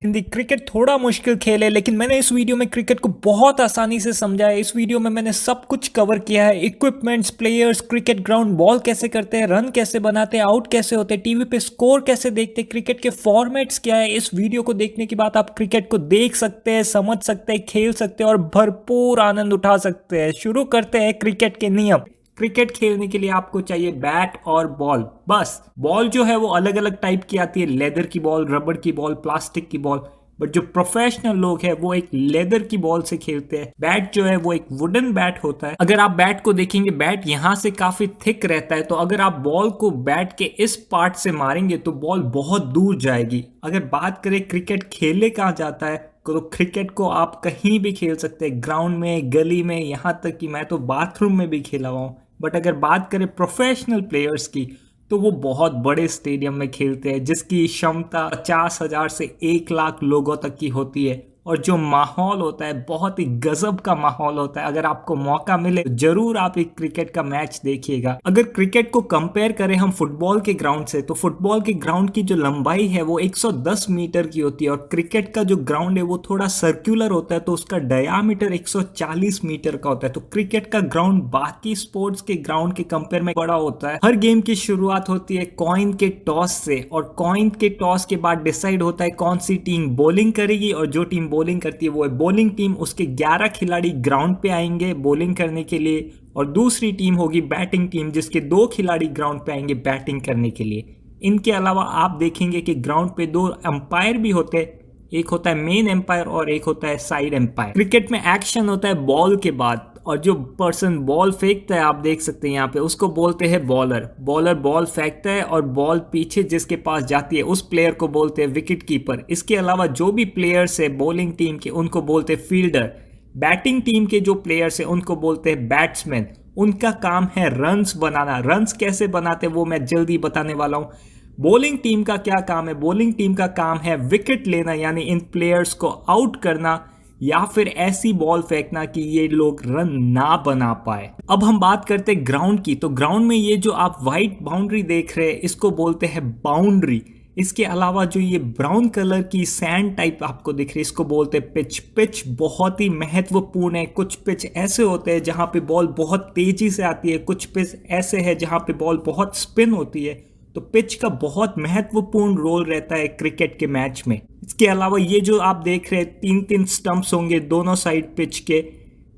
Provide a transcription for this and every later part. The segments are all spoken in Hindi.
हिंदी क्रिकेट थोड़ा मुश्किल खेल है, लेकिन मैंने इस वीडियो में क्रिकेट को बहुत आसानी से समझा है। इस वीडियो में मैंने सब कुछ कवर किया है। Equipments, players, cricket ground, ball कैसे करते हैं, रन कैसे बनाते हैं, आउट कैसे होते हैं, टीवी पे स्कोर कैसे देखते हैं, क्रिकेट के फॉर्मेट्स क्या है। इस वीडियो को देखने के बाद आप क्रिकेट को देख सकते हैं, समझ सकते हैं, खेल सकते हैं और भरपूर आनंद उठा सकते हैं। शुरू करते हैं क्रिकेट के नियम। क्रिकेट खेलने के लिए आपको चाहिए बैट और बॉल। बस बॉल जो है वो अलग अलग टाइप की आती है, लेदर की बॉल, रबड़ की बॉल, प्लास्टिक की बॉल। बट जो प्रोफेशनल लोग हैं वो एक लेदर की बॉल से खेलते हैं। बैट जो है वो एक वुडन बैट होता है। अगर आप बैट को देखेंगे, बैट यहाँ से काफी थिक रहता है, तो अगर आप बॉल को बैट के इस पार्ट से मारेंगे तो बॉल बहुत दूर जाएगी। अगर बात करें क्रिकेट खेले कहाँ जाता है, तो क्रिकेट को आप कहीं भी खेल सकते हैं, ग्राउंड में, गली में, यहाँ तक कि मैं तो बाथरूम में भी खेला हुआ हूँ। बट अगर बात करें प्रोफेशनल प्लेयर्स की, तो वो बहुत बड़े स्टेडियम में खेलते हैं जिसकी क्षमता 50,000 से 1 लाख लोगों तक की होती है। और जो माहौल होता है बहुत ही गजब का माहौल होता है। अगर आपको मौका मिले तो जरूर आप एक क्रिकेट का मैच देखिएगा। अगर क्रिकेट को कंपेयर करें हम फुटबॉल के ग्राउंड से, तो फुटबॉल के ग्राउंड की जो लंबाई है वो 110 मीटर की होती है और क्रिकेट का जो ग्राउंड है वो थोड़ा सर्कुलर होता है, तो उसका डायामीटर 140 मीटर का होता है। तो क्रिकेट का ग्राउंड बाकी स्पोर्ट्स के ग्राउंड के कंपेयर में बड़ा होता है। हर गेम की शुरुआत होती है कॉइन के टॉस से, और कॉइन के टॉस के बाद डिसाइड होता है कौन सी टीम बॉलिंग करेगी, और जो टीम बॉलिंग करती है वो है बॉलिंग टीम। उसके 11 खिलाड़ी ग्राउंड पे आएंगे बॉलिंग करने के लिए, और दूसरी टीम होगी बैटिंग टीम जिसके 2 खिलाड़ी ग्राउंड पे आएंगे बैटिंग करने के लिए। इनके अलावा आप देखेंगे कि ग्राउंड पे 2 अंपायर भी होते हैं, एक होता है मेन एम्पायर और एक होता है साइड एम्पायर। क्रिकेट में एक्शन होता है बॉल के बाद, और जो पर्सन बॉल फेंकता है आप देख सकते हैं यहाँ पे, उसको बोलते हैं बॉलर। बॉलर बॉल फेंकता है और बॉल पीछे जिसके पास जाती है उस प्लेयर को बोलते हैं विकेट कीपर। इसके अलावा जो भी प्लेयर्स है बॉलिंग टीम के उनको बोलते हैं फील्डर। बैटिंग टीम के जो प्लेयर्स है उनको बोलते हैं बैट्समैन। उनका काम है रन्स बनाना। रन्स कैसे बनाते हैं वो मैं जल्दी बताने वाला हूँ। बॉलिंग टीम का क्या काम है? बॉलिंग टीम का काम है विकेट लेना, यानी इन प्लेयर्स को आउट करना या फिर ऐसी बॉल फेंकना कि ये लोग रन ना बना पाए। अब हम बात करते हैं ग्राउंड की। तो ग्राउंड में ये जो आप व्हाइट बाउंड्री देख रहे हैं इसको बोलते हैं बाउंड्री। इसके अलावा जो ये ब्राउन कलर की सैंड टाइप आपको दिख रही है इसको बोलते हैं पिच। पिच बहुत ही महत्वपूर्ण है। कुछ पिच ऐसे होते हैं जहां पे बॉल बहुत तेजी से आती है, कुछ पिच ऐसे है जहां पे बॉल बहुत स्पिन होती है। तो पिच का बहुत महत्वपूर्ण रोल रहता है क्रिकेट के मैच में। इसके अलावा ये जो आप देख रहे हैं 3-3 स्टंप्स होंगे दोनों साइड पिच के।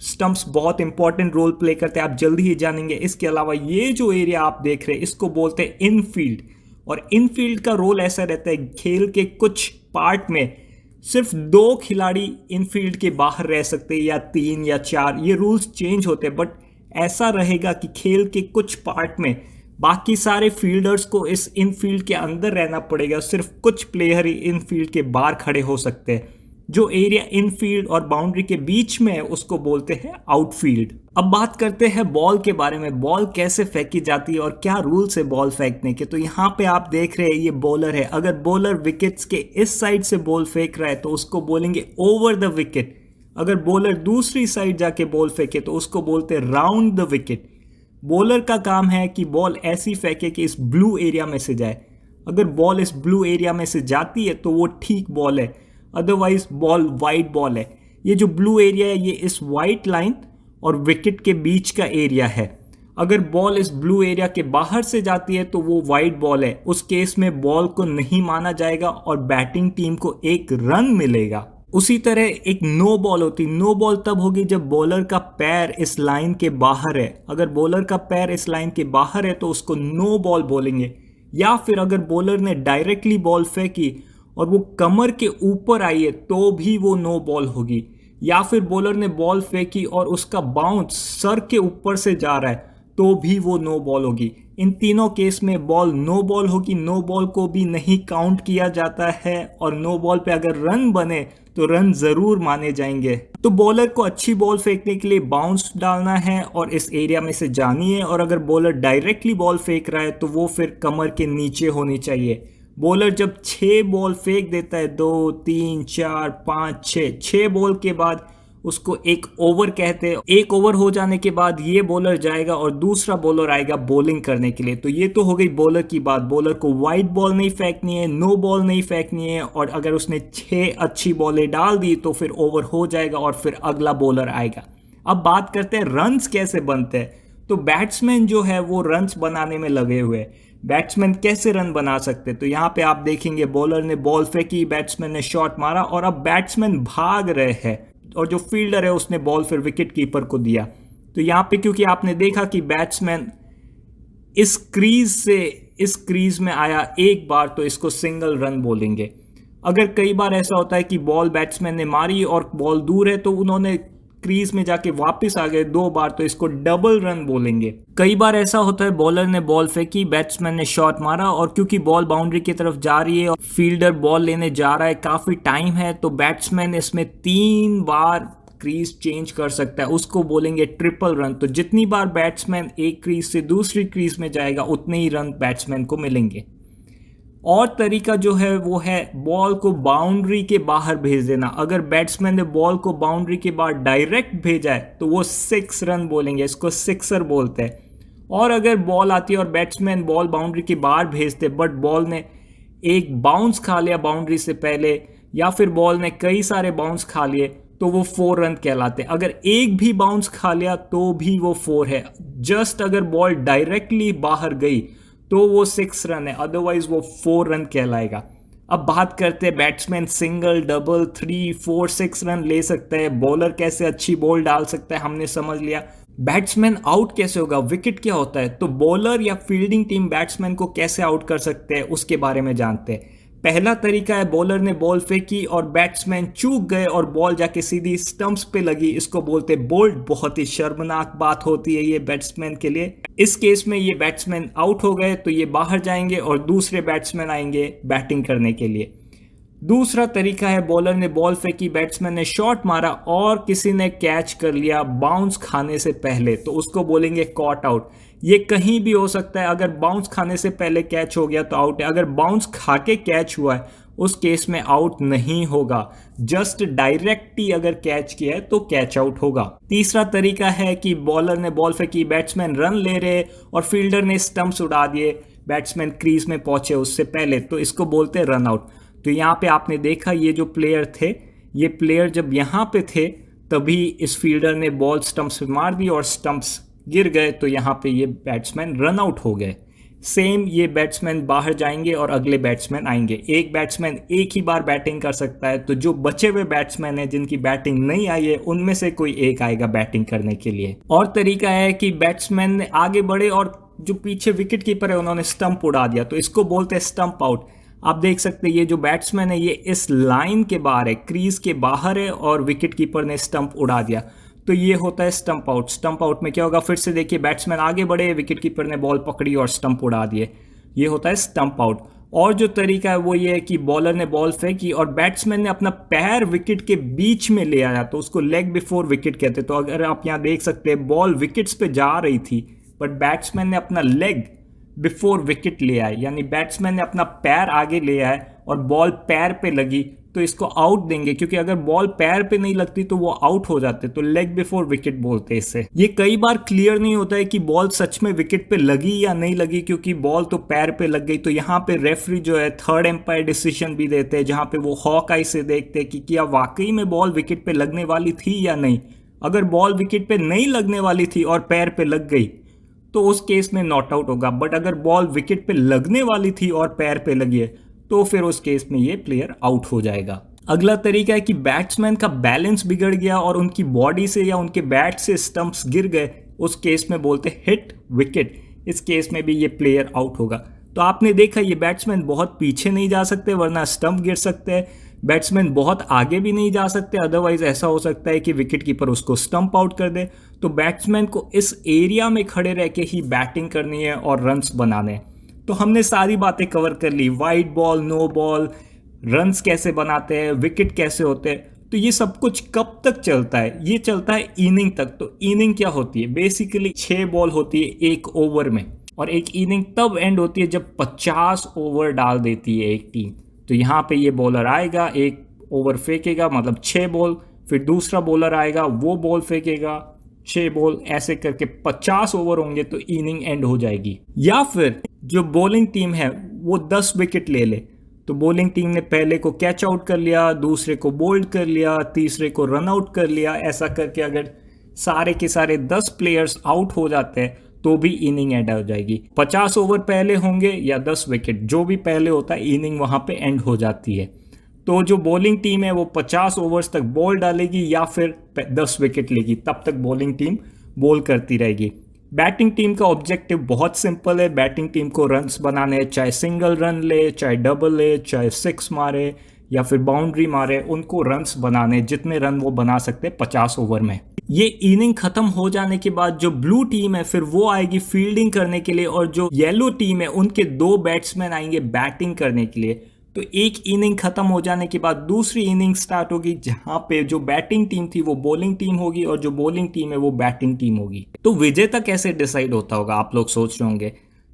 स्टंप्स बहुत इंपॉर्टेंट रोल प्ले करते हैं, आप जल्दी ही जानेंगे। इसके अलावा ये जो एरिया आप देख रहे हैं इसको बोलते हैं इनफील्ड। और इनफील्ड का रोल ऐसा रहता है खेल के कुछ पार्ट में सिर्फ 2 खिलाड़ी इनफील्ड के बाहर रह सकते हैं, या 3 या 4, ये रूल्स चेंज होते हैं। बट ऐसा रहेगा कि खेल के कुछ पार्ट में बाकी सारे फील्डर्स को इस इनफील्ड के अंदर रहना पड़ेगा, सिर्फ कुछ प्लेयर ही इनफील्ड के बाहर खड़े हो सकते हैं। जो एरिया इनफील्ड और बाउंड्री के बीच में है उसको बोलते हैं आउटफील्ड। अब बात करते हैं बॉल के बारे में। बॉल कैसे फेंकी जाती है और क्या रूल्स है बॉल फेंकने के। तो यहाँ पे आप देख रहे हैं ये बॉलर है। अगर बॉलर विकेट्स के इस साइड से बॉल फेंक रहा है तो उसको बोलेंगे ओवर द विकेट। अगर बॉलर दूसरी साइड जाके बॉल फेंके तो उसको बोलते हैं राउंड द विकेट। बॉलर का काम है कि बॉल ऐसी फेंके कि इस ब्लू एरिया में से जाए। अगर बॉल इस ब्लू एरिया में से जाती है तो वो ठीक बॉल है, अदरवाइज बॉल वाइड बॉल है। ये जो ब्लू एरिया है ये इस वाइट लाइन और विकेट के बीच का एरिया है। अगर बॉल इस ब्लू एरिया के बाहर से जाती है तो वो वाइड बॉल है। उस केस में बॉल को नहीं माना जाएगा और बैटिंग टीम को 1 रन मिलेगा। उसी तरह एक नो बॉल होती। नो बॉल तब होगी जब बॉलर का पैर इस लाइन के बाहर है। अगर बॉलर का पैर इस लाइन के बाहर है तो उसको नो बॉल बोलेंगे। या फिर अगर बॉलर ने डायरेक्टली बॉल फेंकी और वो कमर के ऊपर आई है तो भी वो नो बॉल होगी। या फिर बॉलर ने बॉल फेंकी और उसका बाउंस सर के ऊपर से जा रहा है तो भी वो नो बॉल होगी। इन तीनों केस में बॉल नो बॉल होगी। नो बॉल को भी नहीं काउंट किया जाता है, और नो बॉल पे अगर रन बने तो रन जरूर माने जाएंगे। तो बॉलर को अच्छी बॉल फेंकने के लिए बाउंस डालना है और इस एरिया में से जानी है। और अगर बॉलर डायरेक्टली बॉल फेंक रहा है तो वो फिर कमर के नीचे होनी चाहिए। बॉलर जब 6 बॉल फेंक देता है, 2 3 4 5 6 बॉल के बाद उसको एक ओवर कहते हैं। एक ओवर हो जाने के बाद ये बॉलर जाएगा और दूसरा बॉलर आएगा बॉलिंग करने के लिए। तो ये तो हो गई बॉलर की बात। बॉलर को वाइड बॉल नहीं फेंकनी है, नो बॉल नहीं फेंकनी है, और अगर उसने 6 अच्छी बॉलें डाल दी तो फिर ओवर हो जाएगा और फिर अगला बॉलर आएगा। अब बात करते हैं रन्स कैसे बनते हैं। तो बैट्समैन जो है वो रन्स बनाने में लगे हुए हैं। बैट्समैन कैसे रन बना सकते, तो यहाँ पे आप देखेंगे बॉलर ने बॉल फेंकी, बैट्समैन ने शॉट मारा और अब बैट्समैन भाग रहे हैं और जो फील्डर है उसने बॉल फिर विकेट कीपर को दिया। तो यहाँ पे क्योंकि आपने देखा कि बैट्समैन इस क्रीज से इस क्रीज में आया एक बार, तो इसको सिंगल रन बोलेंगे। अगर कई बार ऐसा होता है कि बॉल बैट्समैन ने मारी और बॉल दूर है तो उन्होंने क्रीज में जाके वापस आ गए 2 बार, तो इसको डबल रन बोलेंगे। कई बार ऐसा होता है बॉलर ने बॉल फेंकी, बैट्समैन ने शॉट मारा और क्योंकि बॉल बाउंड्री की तरफ जा रही है और फील्डर बॉल लेने जा रहा है, काफी टाइम है, तो बैट्समैन इसमें 3 बार क्रीज चेंज कर सकता है, उसको बोलेंगे ट्रिपल रन। तो जितनी बार बैट्समैन एक क्रीज से दूसरी क्रीज में जाएगा उतने ही रन बैट्समैन को मिलेंगे। और तरीका जो है वो है बॉल को बाउंड्री के बाहर भेज देना। अगर बैट्समैन ने बॉल को बाउंड्री के बाहर डायरेक्ट भेजा है तो वो 6 रन बोलेंगे, इसको सिक्सर बोलते हैं। और अगर बॉल आती है और बैट्समैन बॉल बाउंड्री के बाहर भेजते बट बॉल ने एक बाउंस खा लिया बाउंड्री से पहले, या फिर बॉल ने कई सारे बाउंस खा लिए, तो वो 4 रन कहलाते हैं। अगर एक भी बाउंस खा लिया तो भी वो 4 है। जस्ट अगर बॉल डायरेक्टली बाहर गई तो वो 6 रन है, अदरवाइज वो 4 रन कहलाएगा। अब बात करते हैं बैट्समैन सिंगल, डबल, 3, 4, 6 रन ले सकते हैं। बॉलर कैसे अच्छी बॉल डाल सकता है हमने समझ लिया। बैट्समैन आउट कैसे होगा, विकेट क्या होता है, तो बॉलर या फील्डिंग टीम बैट्समैन को कैसे आउट कर सकते हैं उसके बारे में जानते हैं। पहला तरीका है बॉलर ने बॉल फेंकी और बैट्समैन चूक गए और बॉल जाके सीधी स्टंप्स पे लगी, इसको बोलते बोल्ड। बहुत ही शर्मनाक बात होती है ये बैट्समैन के लिए। इस केस में ये बैट्समैन आउट हो गए तो ये बाहर जाएंगे और दूसरे बैट्समैन आएंगे बैटिंग करने के लिए। दूसरा तरीका है बॉलर ने बॉल फेंकी, बैट्समैन ने शॉट मारा और किसी ने कैच कर लिया बाउंस खाने से पहले, तो उसको बोलेंगे कॉट आउट। ये कहीं भी हो सकता है, अगर बाउंस खाने से पहले कैच हो गया तो आउट है, अगर बाउंस खा के कैच हुआ है उस केस में आउट नहीं होगा। जस्ट डायरेक्ट ही अगर कैच किया है तो कैच आउट होगा। तीसरा तरीका है कि बॉलर ने बॉल फेंकी, बैट्समैन रन ले रहे और फील्डर ने स्टंप्स उड़ा दिए, बैट्समैन क्रीज में पहुंचे उससे पहले, तो इसको बोलते हैं रन आउट। तो यहाँ पे आपने देखा ये जो प्लेयर थे, ये प्लेयर जब यहाँ पे थे तभी इस फील्डर ने बॉल स्टंप्स पे मार दी और स्टंप्स गिर गए, तो यहाँ पे ये बैट्समैन रन आउट हो गए। सेम ये बैट्समैन बाहर जाएंगे और अगले बैट्समैन आएंगे। एक बैट्समैन एक ही बार बैटिंग कर सकता है, तो जो बचे हुए बैट्समैन हैं जिनकी बैटिंग नहीं आई है उनमें से कोई एक आएगा बैटिंग करने के लिए। और तरीका है कि बैट्समैन ने आगे बढ़े और जो पीछे विकेट कीपर है उन्होंने स्टंप उड़ा दिया, तो इसको बोलते हैं स्टंप आउट। आप देख सकते हैं ये जो बैट्समैन है ये इस लाइन के बाहर है, क्रीज के बाहर है और विकेट कीपर ने स्टंप उड़ा दिया, तो ये होता है स्टंप आउट। स्टंप आउट में क्या होगा, फिर से देखिए बैट्समैन आगे बढ़े, विकेट कीपर ने बॉल पकड़ी और स्टंप उड़ा दिए, ये होता है स्टंप आउट। और जो तरीका है वो ये है कि बॉलर ने बॉल फेंकी और बैट्समैन ने अपना पैर विकेट के बीच में ले आया, तो उसको लेग बिफोर विकेट कहते हैं। तो अगर आप यहाँ देख सकते हैं बॉल विकेट्स पे जा रही थी बट बैट्समैन ने अपना लेग बिफोर विकेट ले आए, यानी बैट्समैन ने अपना पैर आगे ले आए और बॉल पैर पे लगी, तो इसको आउट देंगे, क्योंकि अगर बॉल पैर पे नहीं लगती तो वो आउट हो जाते, तो लेग बिफोर विकेट बोलते हैं इससे। ये कई बार क्लियर नहीं होता है कि बॉल सच में विकेट पे लगी या नहीं लगी, क्योंकि बॉल तो पैर पे लग गई, तो यहाँ पे रेफरी जो है थर्ड एम्पायर डिसीजन भी देते हैं, जहां पे वो हॉक आई से देखते हैं कि क्या वाकई में बॉल विकेट पे लगने वाली थी या नहीं। अगर बॉल विकेट पे नहीं लगने वाली थी और पैर पे लग गई तो उस केस में नॉट आउट होगा, बट अगर बॉल विकेट पे लगने वाली थी और पैर पे लगी है तो फिर उस केस में ये प्लेयर आउट हो जाएगा। अगला तरीका है कि बैट्समैन का बैलेंस बिगड़ गया और उनकी बॉडी से या उनके बैट से स्टंप्स गिर गए, उस केस में बोलते हिट विकेट। इस केस में भी ये प्लेयर आउट होगा। तो आपने देखा ये बैट्समैन बहुत पीछे नहीं जा सकते वरना स्टंप गिर सकते हैं, बैट्समैन बहुत आगे भी नहीं जा सकते, अदरवाइज ऐसा हो सकता है कि विकेट कीपर उसको स्टंप आउट कर दे। तो बैट्समैन को इस एरिया में खड़े रह के ही बैटिंग करनी है और रन्स बनाने हैं। तो हमने सारी बातें कवर कर ली, wide ball, no ball, runs कैसे बनाते हैं, विकेट कैसे होते हैं। तो ये सब कुछ कब तक चलता है, ये चलता है इनिंग तक। तो इनिंग क्या होती है, बेसिकली 6 बॉल होती है एक ओवर में, और एक इनिंग तब एंड होती है जब 50 ओवर डाल देती है एक टीम। तो यहाँ पे ये बॉलर आएगा, एक ओवर फेंकेगा, मतलब 6 बॉल, फिर दूसरा बॉलर आएगा, वो बॉल फेंकेगा, 6 बॉल, ऐसे करके 50 ओवर होंगे तो इनिंग एंड हो जाएगी। या फिर जो बॉलिंग टीम है वो 10 विकेट ले ले, तो बॉलिंग टीम ने पहले को कैच आउट कर लिया, दूसरे को बोल्ड कर लिया, तीसरे को रन आउट कर लिया, ऐसा करके अगर सारे के सारे 10 प्लेयर्स आउट हो जाते हैं तो भी इनिंग एंड हो जाएगी। 50 ओवर पहले होंगे या 10 विकेट, जो भी पहले होता है इनिंग वहां पे एंड हो जाती है। तो जो बॉलिंग टीम है वो 50 ओवर्स तक बॉल डालेगी या फिर 10 विकेट लेगी, तब तक बॉलिंग टीम बॉल करती रहेगी। बैटिंग टीम का ऑब्जेक्टिव बहुत सिंपल है, बैटिंग टीम को रन्स बनाने, चाहे सिंगल रन ले, चाहे डबल ले, चाहे 6 मारे या फिर बाउंड्री मारे, उनको रन्स बनाने, जितने रन वो बना सकते 50 ओवर में। ये इनिंग खत्म हो जाने के बाद जो ब्लू टीम है फिर वो आएगी फील्डिंग करने के लिए, और जो येलो टीम है उनके 2 बैट्समैन आएंगे बैटिंग करने के लिए। तो एक इनिंग खत्म हो जाने के बाद दूसरी इनिंग स्टार्ट होगी, जहां पे जो बैटिंग टीम थी वो बॉलिंग टीम होगी और जो बॉलिंग टीम है वो बैटिंग टीम होगी। तो विजेता कैसे डिसाइड होता होगा, आप लोग सोच रहे होंगे।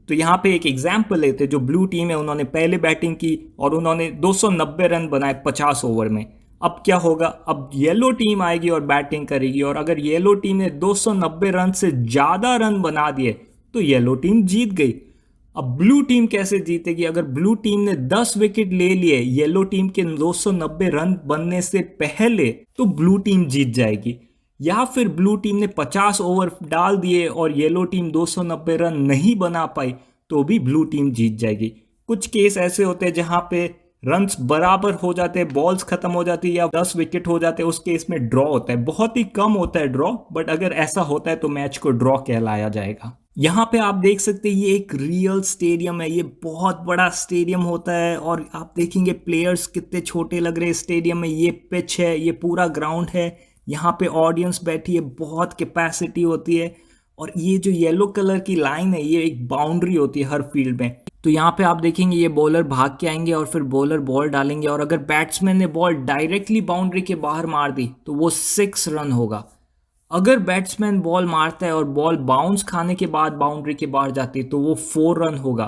तो यहाँ पे एक एग्जाम्पल लेते, जो ब्लू टीम है उन्होंने पहले बैटिंग की और उन्होंने 290 रन बनाए 50 ओवर में। अब क्या होगा, अब येलो टीम आएगी और बैटिंग करेगी, और अगर येलो टीम ने 290 रन से ज्यादा रन बना दिए तो येलो टीम जीत गई। अब ब्लू टीम कैसे जीतेगी, अगर ब्लू टीम ने 10 विकेट ले लिए येलो टीम के 290 रन बनने से पहले, तो ब्लू टीम जीत जाएगी। या फिर ब्लू टीम ने 50 ओवर डाल दिए और येलो टीम 290 रन नहीं बना पाई, तो भी ब्लू टीम जीत जाएगी। कुछ केस ऐसे होते हैं जहां पे रन्स बराबर हो जाते हैं, बॉल्स खत्म हो जाती है या 10 विकेट हो जाते हैं, उस केस में ड्रॉ होता है। बहुत ही कम होता है ड्रॉ, बट अगर ऐसा होता है तो मैच को ड्रॉ कहलाया जाएगा। यहाँ पे आप देख सकते हैं ये एक रियल स्टेडियम है, ये बहुत बड़ा स्टेडियम होता है, और आप देखेंगे प्लेयर्स कितने छोटे लग रहे हैं स्टेडियम में। ये पिच है, ये पूरा ग्राउंड है, यहाँ पे ऑडियंस बैठी है, बहुत कैपेसिटी होती है, और ये जो येलो कलर की लाइन है ये एक बाउंड्री होती है हर फील्ड में। तो यहाँ पे आप देखेंगे ये बॉलर भाग के आएंगे और फिर बॉलर बॉल डालेंगे, और अगर बैट्समैन ने बॉल डायरेक्टली बाउंड्री के बाहर मार दी तो वो 6 रन होगा। अगर बैट्समैन बॉल मारता है और बॉल बाउंस खाने के बाद बाउंड्री के बाहर जाती है तो वो 4 रन होगा।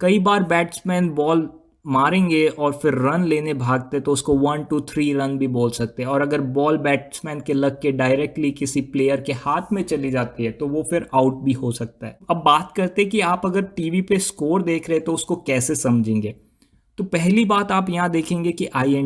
कई बार बैट्समैन बॉल मारेंगे और फिर रन लेने भागते तो उसको 1 2 3 रन भी बोल सकते हैं, और अगर बॉल बैट्समैन के लग के डायरेक्टली किसी प्लेयर के हाथ में चली जाती है तो वो फिर आउट भी हो सकता है। अब बात करते हैं कि आप अगर टीवी पे स्कोर देख रहे हैं तो उसको कैसे समझेंगे। तो पहली बात आप यहाँ देखेंगे कि आई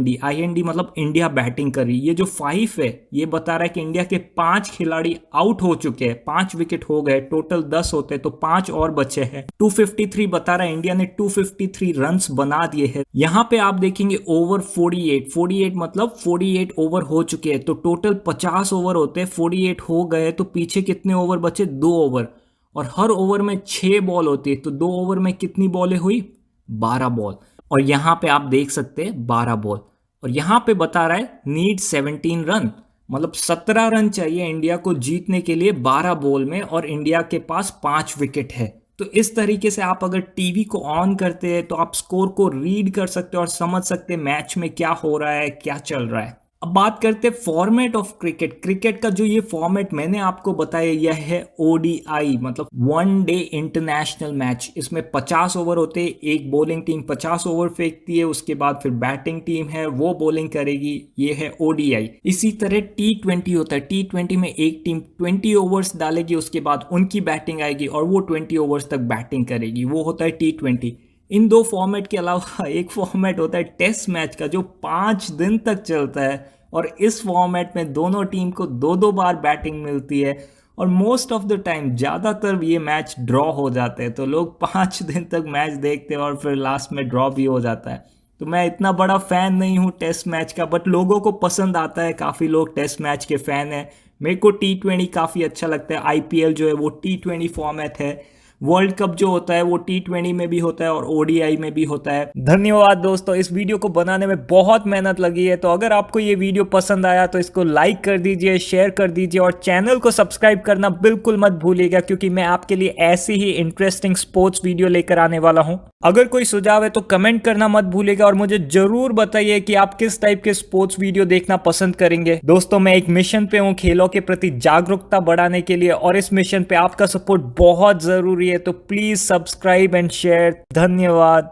मतलब इंडिया बैटिंग कर रही है। ये जो 5 है ये बता रहा है कि इंडिया के 5 खिलाड़ी आउट हो चुके हैं, 5 विकेट हो गए, टोटल 10 होते तो 5 और बचे हैं। 253 बता रहा है, इंडिया ने 253 रन्स बना दिए हैं। यहाँ पे आप देखेंगे ओवर 48 मतलब 48 ओवर हो चुके हैं, तो टोटल 50 ओवर होते हैं, 48 हो गए तो पीछे कितने ओवर बचे, 2 ओवर, और हर ओवर में 6 बॉल होती है, तो 2 ओवर में कितनी बॉलें हुई, 12 बॉल। और यहाँ पे आप देख सकते हैं 12 बॉल, और यहाँ पे बता रहा है नीड 17 रन, मतलब 17 रन चाहिए इंडिया को जीतने के लिए 12 बॉल में, और इंडिया के पास 5 विकेट है। तो इस तरीके से आप अगर टीवी को ऑन करते हैं तो आप स्कोर को रीड कर सकते हो और समझ सकते हैं मैच में क्या हो रहा है, क्या चल रहा है। अब बात करते हैं फॉर्मेट ऑफ क्रिकेट। क्रिकेट का जो ये फॉर्मेट मैंने आपको बताया यह है ओडीआई, मतलब 1 डे इंटरनेशनल मैच। इसमें 50 ओवर होते हैं, एक बॉलिंग टीम 50 ओवर फेंकती है, उसके बाद फिर बैटिंग टीम है वो बॉलिंग करेगी, ये है ओडीआई। इसी तरह T20 होता है, T20 में एक टीम 20 ओवर्स डालेगी, उसके बाद उनकी बैटिंग आएगी और वो 20 ओवर्स तक बैटिंग करेगी, वो होता है T20। इन 2 फॉर्मेट के अलावा एक फॉर्मेट होता है टेस्ट मैच का, जो 5 दिन तक चलता है, और इस फॉर्मेट में दोनों टीम को 2-2 बार बैटिंग मिलती है, और मोस्ट ऑफ द टाइम ज़्यादातर ये मैच ड्रॉ हो जाते हैं। तो लोग 5 दिन तक मैच देखते हैं और फिर लास्ट में ड्रॉ भी हो जाता है। तो मैं इतना बड़ा फ़ैन नहीं हूँ टेस्ट मैच का, बट लोगों को पसंद आता है, काफ़ी लोग टेस्ट मैच के फ़ैन हैं। मेरे को T20 काफ़ी अच्छा लगता है। IPL जो है वो T20 फॉर्मेट है, वर्ल्ड कप जो होता है वो T20 में भी होता है और ओडीआई में भी होता है। धन्यवाद दोस्तों, इस वीडियो को बनाने में बहुत मेहनत लगी है। तो अगर आपको ये वीडियो पसंद आया तो इसको लाइक कर दीजिए, शेयर कर दीजिए, और चैनल को सब्सक्राइब करना बिल्कुल मत भूलिएगा, क्योंकि मैं आपके लिए ऐसी ही इंटरेस्टिंग स्पोर्ट्स वीडियो लेकर आने वाला हूं। अगर कोई सुझाव है तो कमेंट करना मत भूलिएगा, और मुझे जरूर बताइए कि आप किस टाइप के स्पोर्ट्स वीडियो देखना पसंद करेंगे। दोस्तों, मैं एक मिशन पे हूँ खेलों के प्रति जागरूकता बढ़ाने के लिए, और इस मिशन पे आपका सपोर्ट बहुत जरूरी है। तो प्लीज सब्सक्राइब एंड शेयर। धन्यवाद।